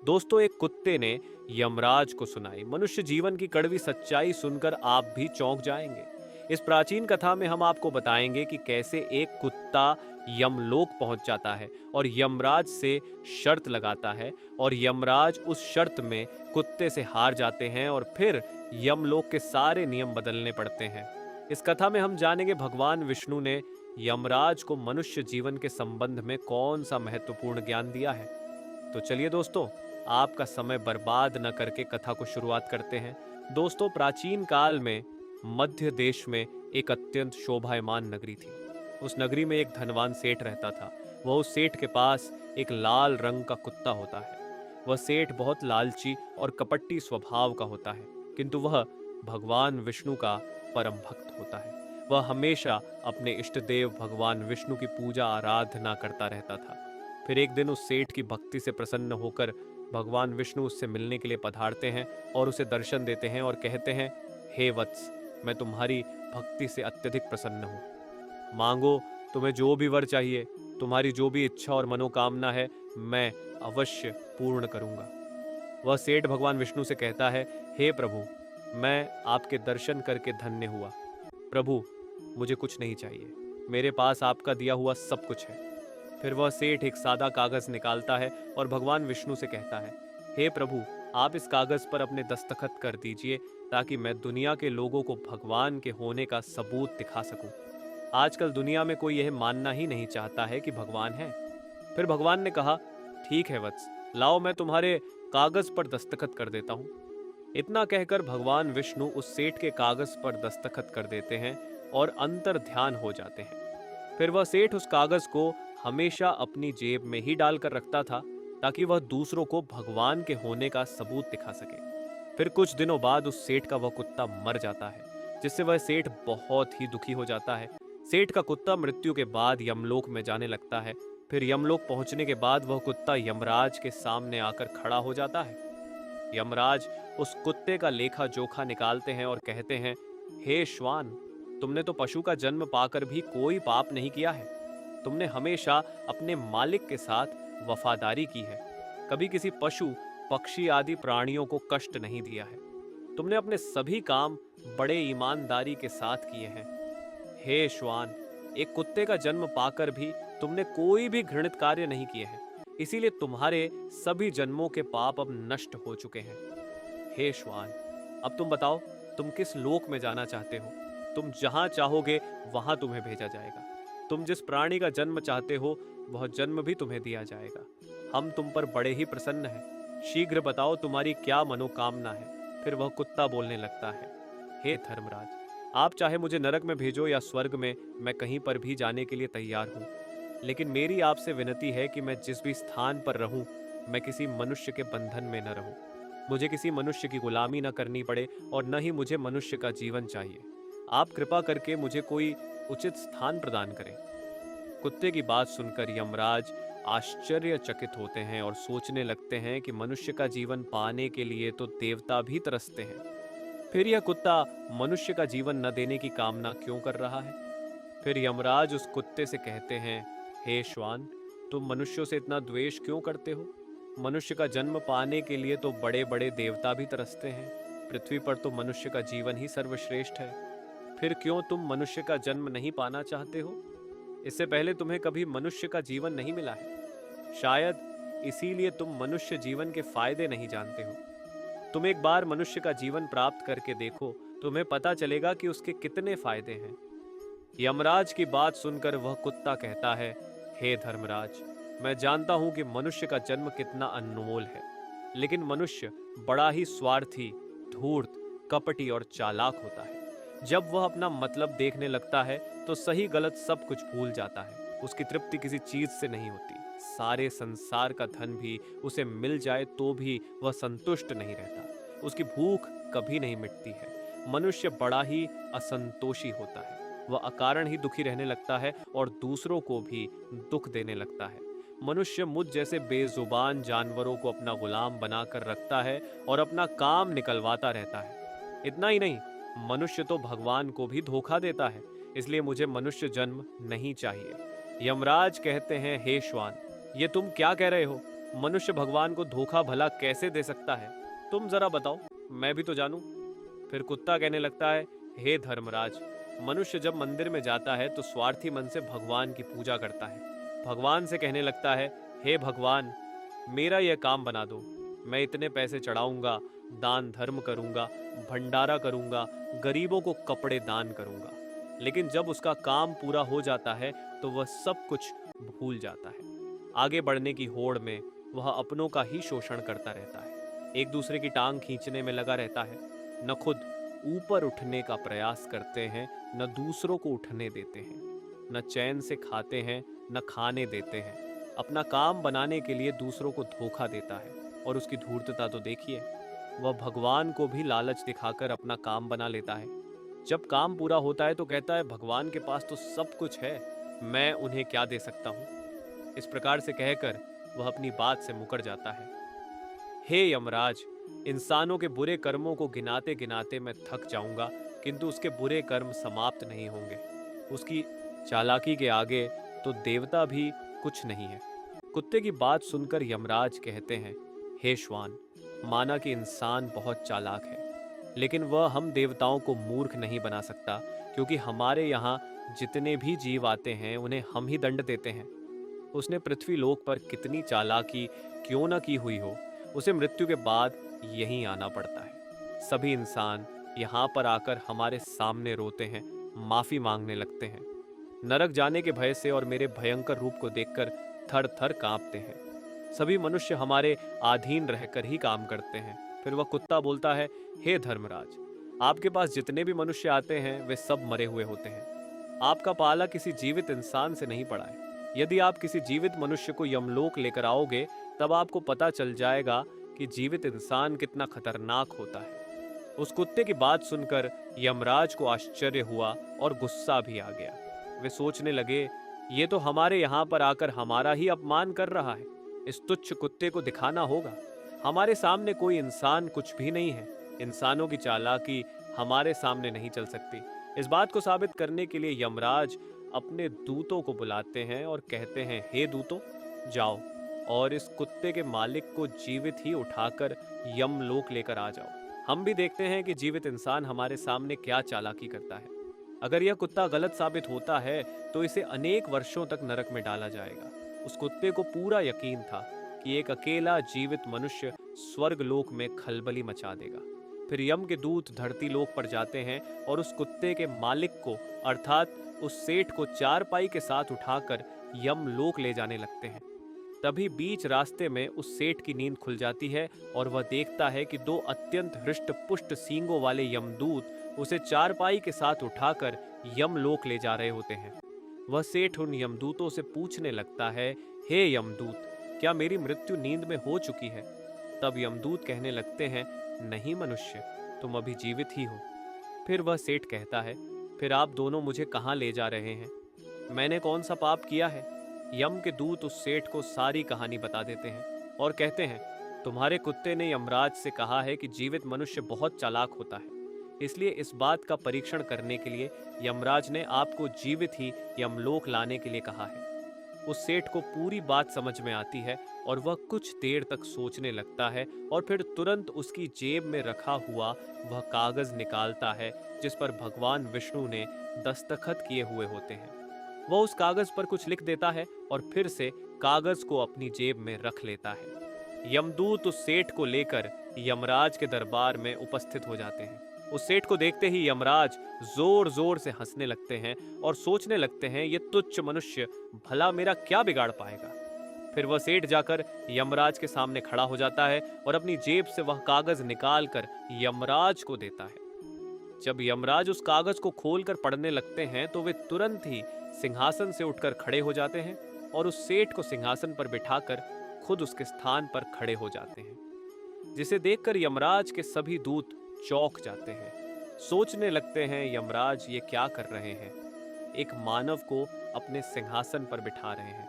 दोस्तों, एक कुत्ते ने यमराज को सुनाई मनुष्य जीवन की कड़वी सच्चाई सुनकर आप भी चौंक जाएंगे। इस प्राचीन कथा में हम आपको बताएंगे कि कैसे एक कुत्ता यमलोक पहुंच जाता है और यमराज से शर्त लगाता है, और यमराज उस शर्त में कुत्ते से हार जाते हैं और फिर यमलोक के सारे नियम बदलने पड़ते हैं। इस कथा में हम जानेंगे भगवान विष्णु ने यमराज को मनुष्य जीवन के संबंध में कौन सा महत्वपूर्ण ज्ञान दिया है। तो चलिए दोस्तों, आपका समय बर्बाद न करके कथा को शुरुआत करते हैं। दोस्तों, प्राचीन काल में मध्य देश में एक अत्यंत शोभायमान नगरी थी। उस नगरी में एक धनवान सेठ रहता था। वह उस सेठ के पास एक लाल रंग का कुत्ता होता है। वह सेठ बहुत लालची और कपटी स्वभाव का होता है, किंतु वह भगवान विष्णु का परम भक्त होता है। वह हमेशा अपने इष्ट देव भगवान विष्णु की पूजा आराधना करता रहता था। फिर एक दिन उस सेठ की भक्ति से प्रसन्न होकर भगवान विष्णु उससे मिलने के लिए पधारते हैं और उसे दर्शन देते हैं और कहते हैं, हे वत्स, मैं तुम्हारी भक्ति से अत्यधिक प्रसन्न हूँ। मांगो, तुम्हें जो भी वर चाहिए, तुम्हारी जो भी इच्छा और मनोकामना है, मैं अवश्य पूर्ण करूँगा। वह सेठ भगवान विष्णु से कहता है, हे प्रभु, मैं आपके दर्शन करके धन्य हुआ। प्रभु, मुझे कुछ नहीं चाहिए, मेरे पास आपका दिया हुआ सब कुछ है। फिर वह सेठ एक सादा कागज निकालता है और भगवान विष्णु से कहता है, हे प्रभु, आप इस कागज पर अपने दस्तखत कर दीजिए ताकि मैं दुनिया के लोगों को भगवान के होने का सबूत दिखा सकूं। आजकल दुनिया में कोई यह मानना ही नहीं चाहता है कि भगवान है। फिर भगवान ने कहा, ठीक है वत्स, लाओ मैं तुम्हारे कागज पर दस्तखत कर देता हूँ। इतना कहकर भगवान विष्णु उस सेठ के कागज पर दस्तखत कर देते हैं और अंतर ध्यान हो जाते हैं। फिर वह सेठ उस कागज को हमेशा अपनी जेब में ही डालकर रखता था ताकि वह दूसरों को भगवान के होने का सबूत दिखा सके। फिर कुछ दिनों बाद उस सेठ का वह कुत्ता मर जाता है, जिससे वह सेठ बहुत ही दुखी हो जाता है। सेठ का कुत्ता मृत्यु के बाद यमलोक में जाने लगता है। फिर यमलोक पहुंचने के बाद वह कुत्ता यमराज के सामने आकर खड़ा हो जाता है। यमराज उस कुत्ते का लेखा जोखा निकालते हैं और कहते हैं, हे श्वान, तुमने तो पशु का जन्म पाकर भी कोई पाप नहीं किया है। तुमने हमेशा अपने मालिक के साथ वफादारी की है, कभी किसी पशु पक्षी आदि प्राणियों को कष्ट नहीं दिया है। तुमने अपने सभी काम बड़े ईमानदारी के साथ किए हैं। हे श्वान, एक कुत्ते का जन्म पाकर भी तुमने कोई भी घृणित कार्य नहीं किए हैं, इसीलिए तुम्हारे सभी जन्मों के पाप अब नष्ट हो चुके हैं। हे श्वान, अब तुम बताओ, तुम किस लोक में जाना चाहते हो? तुम जहां चाहोगे वहां तुम्हें भेजा जाएगा। तुम जिस प्राणी का जन्म चाहते हो वह जन्म भी तुम्हें दिया जाएगा। हम तुम पर बड़े ही प्रसन्न हैं। शीघ्र बताओ, तुम्हारी क्या मनोकामना है? फिर वह कुत्ता बोलने लगता है, हे धर्मराज, आप चाहे मुझे नरक में भेजो या स्वर्ग में, मैं कहीं पर भी जाने के लिए तैयार हूँ। लेकिन मेरी आपसे विनती है कि मैं जिस भी स्थान पर रहूं, मैं किसी मनुष्य के बंधन में न रहूं। मुझे किसी मनुष्य की गुलामी न करनी पड़े और न ही मुझे मनुष्य का जीवन चाहिए। आप कृपा करके मुझे कोई उचित स्थान प्रदान करें। कुत्ते की बात सुनकर यमराज आश्चर्यचकित होते हैं और सोचने लगते हैं कि मनुष्य का जीवन पाने के लिए तो देवता भी तरसते हैं, फिर यह कुत्ता मनुष्य का जीवन न देने की कामना क्यों कर रहा है? फिर यमराज उस कुत्ते से कहते हैं, हे श्वान, तुम मनुष्यों से इतना द्वेष क्यों करते हो? मनुष्य का जन्म पाने के लिए तो बड़े बड़े देवता भी तरसते हैं। पृथ्वी पर तो मनुष्य का जीवन ही सर्वश्रेष्ठ है। फिर क्यों तुम मनुष्य का जन्म नहीं पाना चाहते हो? इससे पहले तुम्हें कभी मनुष्य का जीवन नहीं मिला है। शायद इसीलिए तुम मनुष्य जीवन के फायदे नहीं जानते हो। तुम एक बार मनुष्य का जीवन प्राप्त करके देखो, तुम्हें पता चलेगा कि उसके कितने फायदे हैं। यमराज की बात सुनकर वह कुत्ता कहता है, हे धर्मराज, मैं जानता हूं कि मनुष्य का जन्म कितना अनमोल है, लेकिन मनुष्य बड़ा ही स्वार्थी, धूर्त, कपटी और चालाक होता है। जब वह अपना मतलब देखने लगता है तो सही गलत सब कुछ भूल जाता है। उसकी तृप्ति किसी चीज से नहीं होती। सारे संसार का धन भी उसे मिल जाए तो भी वह संतुष्ट नहीं रहता। उसकी भूख कभी नहीं मिटती है। मनुष्य बड़ा ही असंतोषी होता है। वह अकारण ही दुखी रहने लगता है और दूसरों को भी दुख देने लगता है। मनुष्य मुझ जैसे बेजुबान जानवरों को अपना गुलाम बनाकर रखता है और अपना काम निकलवाता रहता है। इतना ही नहीं, मनुष्य तो भगवान को भी धोखा देता है। इसलिए मुझे मनुष्य जन्म नहीं चाहिए। यमराज कहते हैं, हे श्वान, ये तुम क्या कह रहे हो? मनुष्य भगवान को धोखा भला कैसे दे सकता है? तुम जरा बताओ, मैं भी तो जानूं। फिर कुत्ता कहने लगता है, हे धर्मराज, मनुष्य जब मंदिर में जाता है तो स्वार्थी मन से भगवान की पूजा करता है। भगवान से कहने लगता है, हे भगवान, मेरा यह काम बना दो। मैं इतने पैसे चढ़ाऊंगा, दान धर्म करूंगा, भंडारा करूंगा, गरीबों को कपड़े दान करूंगा। लेकिन जब उसका काम पूरा हो जाता है तो वह सब कुछ भूल जाता है। आगे बढ़ने की होड़ में वह अपनों का ही शोषण करता रहता है, एक दूसरे की टांग खींचने में लगा रहता है, न खुद ऊपर उठने का प्रयास करते हैं, न दूसरों को उठने देते हैं, न चैन से खाते हैं, न खाने देते हैं। अपना काम बनाने के लिए दूसरों को धोखा देता है। और उसकी धूर्तता तो देखिए, वह भगवान को भी लालच दिखाकर अपना काम बना लेता है। जब काम पूरा होता है तो कहता है, भगवान के पास तो सब कुछ है, मैं उन्हें क्या दे सकता हूँ। इस प्रकार से कहकर वह अपनी बात से मुकर जाता है। हे यमराज, इंसानों के बुरे कर्मों को गिनाते गिनाते मैं थक जाऊंगा, किंतु उसके बुरे कर्म समाप्त नहीं होंगे। उसकी चालाकी के आगे तो देवता भी कुछ नहीं है। कुत्ते की बात सुनकर यमराज कहते हैं, हे श्वान, माना कि इंसान बहुत चालाक है, लेकिन वह हम देवताओं को मूर्ख नहीं बना सकता, क्योंकि हमारे यहाँ जितने भी जीव आते हैं उन्हें हम ही दंड देते हैं। उसने पृथ्वी लोक पर कितनी चालाकी क्यों न की हुई हो, उसे मृत्यु के बाद यहीं आना पड़ता है। सभी इंसान यहाँ पर आकर हमारे सामने रोते हैं, माफी मांगने लगते हैं। नरक जाने के भय से और मेरे भयंकर रूप को देखकर थर थर कांपते हैं। सभी मनुष्य हमारे अधीन रहकर ही काम करते हैं। फिर वह कुत्ता बोलता है, हे धर्मराज, आपके पास जितने भी मनुष्य आते हैं वे सब मरे हुए होते हैं। आपका पाला किसी जीवित इंसान से नहीं पड़ा है। यदि आप किसी जीवित मनुष्य को यमलोक लेकर आओगे, तब आपको पता चल जाएगा कि जीवित इंसान कितना खतरनाक होता है। उस कुत्ते की बात सुनकर यमराज को आश्चर्य हुआ और गुस्सा भी आ गया। वे सोचने लगे, ये तो हमारे यहाँ पर आकर हमारा ही अपमान कर रहा है। इस तुच्छ कुत्ते को दिखाना होगा, हमारे सामने कोई इंसान कुछ भी नहीं है। इंसानों की चालाकी हमारे सामने नहीं चल सकती। इस बात को साबित करने के लिए यमराज अपने दूतों को बुलाते हैं और कहते हैं, हे दूतों, जाओ और इस कुत्ते के मालिक को जीवित ही उठाकर यमलोक लेकर आ जाओ। हम भी देखते हैं कि जीवित इंसान हमारे सामने क्या चालाकी करता है। अगर यह कुत्ता गलत साबित होता है तो इसे अनेक वर्षों तक नरक में डाला जाएगा। उस कुत्ते को पूरा यकीन था कि एक अकेला जीवित मनुष्य स्वर्ग लोक में खलबली मचा देगा। फिर यम के दूत धरती लोक पर जाते हैं और उस कुत्ते के मालिक को, अर्थात उस सेठ को, चारपाई के साथ उठाकर यम लोक ले जाने लगते हैं। तभी बीच रास्ते में उस सेठ की नींद खुल जाती है और वह देखता है कि दो अत्यंत हृष्ट पुष्ट सींगों वाले यमदूत उसे चारपाई के साथ उठाकर यमलोक ले जा रहे होते हैं। वह सेठ उन यमदूतों से पूछने लगता है, हे यमदूत, क्या मेरी मृत्यु नींद में हो चुकी है? तब यमदूत कहने लगते हैं, नहीं मनुष्य, तुम अभी जीवित ही हो। फिर वह सेठ कहता है, फिर आप दोनों मुझे कहाँ ले जा रहे हैं? मैंने कौन सा पाप किया है? यम के दूत उस सेठ को सारी कहानी बता देते हैं और कहते हैं, तुम्हारे कुत्ते ने यमराज से कहा है कि जीवित मनुष्य बहुत चालाक होता है, इसलिए इस बात का परीक्षण करने के लिए यमराज ने आपको जीवित ही यमलोक लाने के लिए कहा है। उस सेठ को पूरी बात समझ में आती है और वह कुछ देर तक सोचने लगता है और फिर तुरंत उसकी जेब में रखा हुआ वह कागज निकालता है जिस पर भगवान विष्णु ने दस्तखत किए हुए होते हैं। वह उस कागज पर कुछ लिख देता है और फिर से कागज को अपनी जेब में रख लेता है। यमदूत उस सेठ को लेकर यमराज के दरबार में उपस्थित हो जाते हैं। उस सेठ को देखते ही यमराज जोर जोर से हंसने लगते हैं और सोचने लगते हैं, ये तुच्छ मनुष्य भला मेरा क्या बिगाड़ पाएगा। फिर वह सेठ जाकर यमराज के सामने खड़ा हो जाता है और अपनी जेब से वह कागज निकालकर यमराज को देता है। जब यमराज उस कागज को खोलकर पढ़ने लगते हैं तो वे तुरंत ही सिंहासन से उठकर खड़े हो जाते हैं और उस सेठ को सिंहासन पर बिठाकर खुद उसके स्थान पर खड़े हो जाते हैं, जिसे देखकर यमराज के सभी दूत चौंक जाते हैं। सोचने लगते हैं, यमराज ये क्या कर रहे हैं? एक मानव को अपने सिंहासन पर बिठा रहे हैं।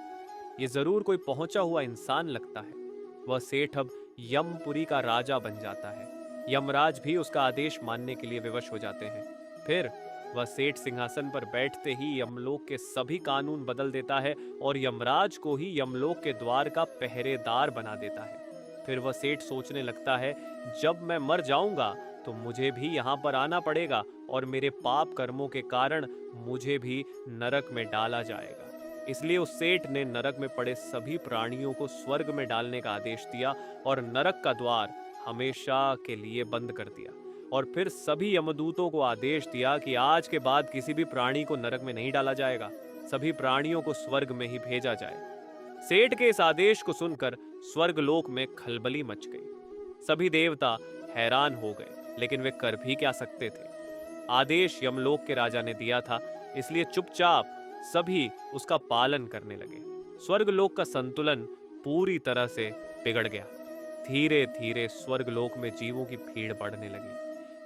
ये जरूर कोई पहुंचा हुआ इंसान लगता है। वह सेठ अब यमपुरी का राजा बन जाता है। यमराज भी उसका आदेश मानने के लिए विवश हो जाते हैं। फिर वह सेठ सिंहासन पर बैठते ही यमलोक के सभी कानून बदल देता है और यमराज को ही यमलोक के द्वार का पहरेदार बना देता है। फिर वह सेठ सोचने लगता है, जब मैं मर जाऊंगा तो मुझे भी यहाँ पर आना पड़ेगा और मेरे पाप कर्मों के कारण मुझे भी नरक में डाला जाएगा। इसलिए उस सेठ ने नरक में पड़े सभी प्राणियों को स्वर्ग में डालने का आदेश दिया और नरक का द्वार हमेशा के लिए बंद कर दिया। और फिर सभी यमदूतों को आदेश दिया कि आज के बाद किसी भी प्राणी को नरक में नहीं डाला जाएगा, सभी प्राणियों को स्वर्ग में ही भेजा जाए। सेठ के इस आदेश को सुनकर स्वर्गलोक में खलबली मच गई। सभी देवता हैरान हो गए, लेकिन वे कर भी क्या सकते थे। आदेश यमलोक के राजा ने दिया था, इसलिए चुपचाप सभी उसका पालन करने लगे। स्वर्गलोक का संतुलन पूरी तरह से बिगड़ गया। धीरे धीरे स्वर्गलोक में जीवों की भीड़ बढ़ने लगी,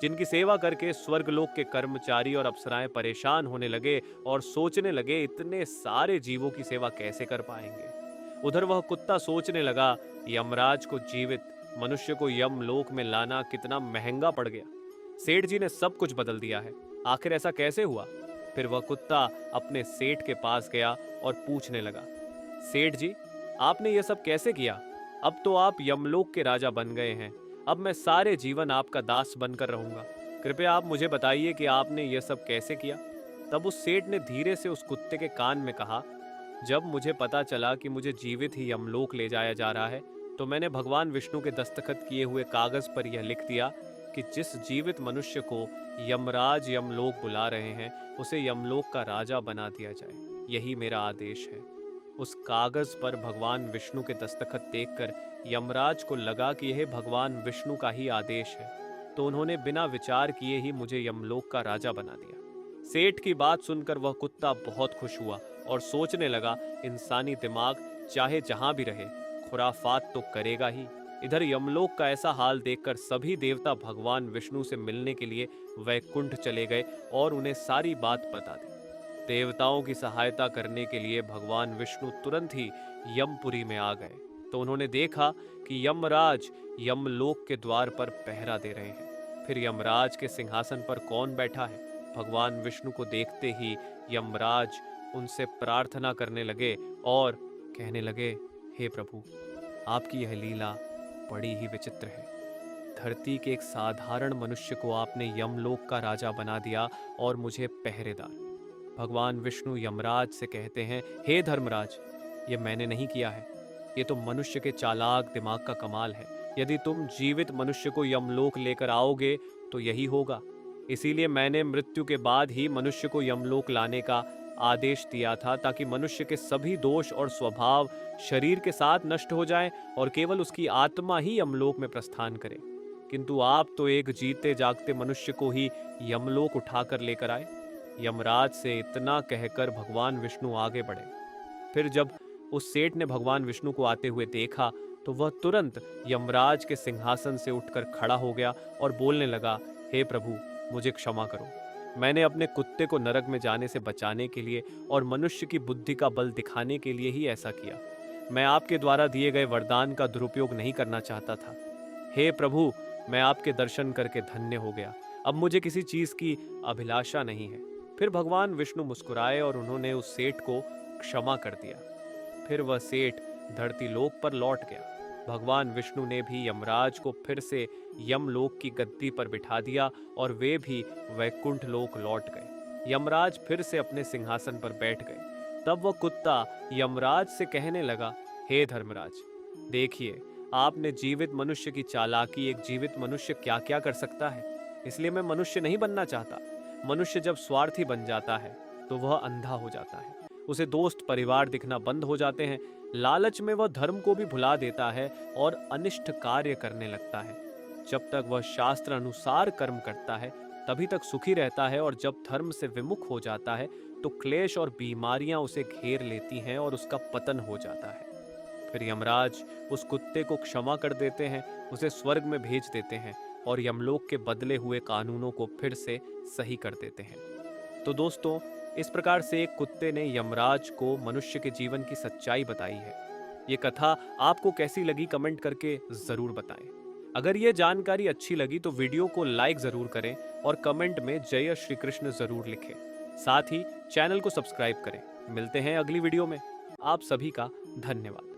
जिनकी सेवा करके स्वर्गलोक के कर्मचारी और अप्सराएं परेशान होने लगे और सोचने लगे इतने सारे जीवों की सेवा कैसे कर पाएंगे। उधर वह कुत्ता सोचने लगा, यमराज को जीवित मनुष्य को यमलोक में लाना कितना महंगा पड़ गया। सेठ जी ने सब कुछ बदल दिया है, आखिर ऐसा कैसे हुआ। फिर वह कुत्ता अपने सेठ के पास गया और पूछने लगा, सेठ जी, आपने ये सब कैसे किया? अब तो आप यमलोक के राजा बन गए हैं, अब मैं सारे जीवन आपका दास बनकर रहूंगा। कृपया आप मुझे बताइए कि आपने ये सब कैसे किया। तब उस सेठ ने धीरे से उस कुत्ते के कान में कहा, जब मुझे पता चला कि मुझे जीवित ही यमलोक ले जाया जा रहा है, तो मैंने भगवान विष्णु के दस्तखत किए हुए कागज पर यह लिख दिया कि जिस जीवित मनुष्य को यमराज यमलोक बुला रहे हैं, उसे यमलोक का राजा बना दिया जाए। यही मेरा आदेश है। उस कागज पर भगवान विष्णु के दस्तखत देखकर यमराज को लगा कि यह भगवान विष्णु का ही आदेश है, तो उन्होंने बिना विचार किए ही मुझे यमलोक का राजा बना दिया। सेठ की बात सुनकर वह कुत्ता बहुत खुश हुआ और सोचने लगा, इंसानी दिमाग चाहे जहां भी रहे खुराफात तो करेगा ही। इधर यमलोक का ऐसा हाल देखकर सभी देवता भगवान विष्णु से मिलने के लिए वैकुंठ चले गए और उन्हें सारी बात बता दी। देवताओं की सहायता करने के लिए भगवान विष्णु तुरंत ही यमपुरी में आ गए, तो उन्होंने देखा कि यमराज यमलोक के द्वार पर पहरा दे रहे हैं। फिर यमराज के सिंहासन पर कौन बैठा है? भगवान विष्णु को देखते ही यमराज उनसे प्रार्थना करने लगे और कहने लगे, हे प्रभु, आपकी यह लीला बड़ी ही विचित्र है। धरती के एक साधारण मनुष्य को आपने यमलोक का राजा बना दिया और मुझे पहरेदार। भगवान विष्णु यमराज से कहते हैं, हे धर्मराज, ये मैंने नहीं किया है, ये तो मनुष्य के चालाक दिमाग का कमाल है। यदि तुम जीवित मनुष्य को यमलोक लेकर आओगे तो यही होगा। इसीलिए मैंने मृत्यु के बाद ही मनुष्य को यमलोक लाने का आदेश दिया था, ताकि मनुष्य के सभी दोष और स्वभाव शरीर के साथ नष्ट हो जाएं और केवल उसकी आत्मा ही यमलोक में प्रस्थान करे। किंतु आप तो एक जीते जागते मनुष्य को ही यमलोक उठाकर लेकर आए। यमराज से इतना कहकर भगवान विष्णु आगे बढ़े। फिर जब उस सेठ ने भगवान विष्णु को आते हुए देखा तो वह तुरंत यमराज के सिंहासन से उठकर खड़ा हो गया और बोलने लगा, हे प्रभु, मुझे क्षमा करो। मैंने अपने कुत्ते को नरक में जाने से बचाने के लिए और मनुष्य की बुद्धि का बल दिखाने के लिए ही ऐसा किया। मैं आपके द्वारा दिए गए वरदान का दुरुपयोग नहीं करना चाहता था। हे प्रभु, मैं आपके दर्शन करके धन्य हो गया। अब मुझे किसी चीज की अभिलाषा नहीं है। फिर भगवान विष्णु मुस्कुराए और उन्होंने उस सेठ को क्षमा कर दिया। फिर वह सेठ धरती लोक पर लौट गया। भगवान विष्णु ने भी यमराज को फिर से यमलोक की गद्दी पर बिठा दिया और वे भी वैकुंठ लोक लौट गए। यमराज फिर से अपने सिंहासन पर बैठ गए। तब वह कुत्ता यमराज से कहने लगा, हे धर्मराज, देखिए, आपने जीवित मनुष्य की चालाकी एक जीवित मनुष्य क्या क्या कर सकता है, इसलिए मैं मनुष्य नहीं बनना चाहता। मनुष्य जब स्वार्थी बन जाता है तो वह अंधा हो जाता है, उसे दोस्त परिवार दिखना बंद हो जाते हैं। लालच में वह धर्म को भी भुला देता है और अनिष्ट कार्य करने लगता है। जब तक वह शास्त्र अनुसार कर्म करता है तभी तक सुखी रहता है, और जब धर्म से विमुख हो जाता है तो क्लेश और बीमारियां उसे घेर लेती हैं और उसका पतन हो जाता है। फिर यमराज उस कुत्ते को क्षमा कर देते हैं, उसे स्वर्ग में भेज देते हैं और यमलोक के बदले हुए कानूनों को फिर से सही कर देते हैं। तो दोस्तों, इस प्रकार से एक कुत्ते ने यमराज को मनुष्य के जीवन की सच्चाई बताई है। ये कथा आपको कैसी लगी कमेंट करके जरूर बताएं। अगर ये जानकारी अच्छी लगी तो वीडियो को लाइक जरूर करें और कमेंट में जय श्री कृष्ण जरूर लिखें। साथ ही चैनल को सब्सक्राइब करें। मिलते हैं अगली वीडियो में। आप सभी का धन्यवाद।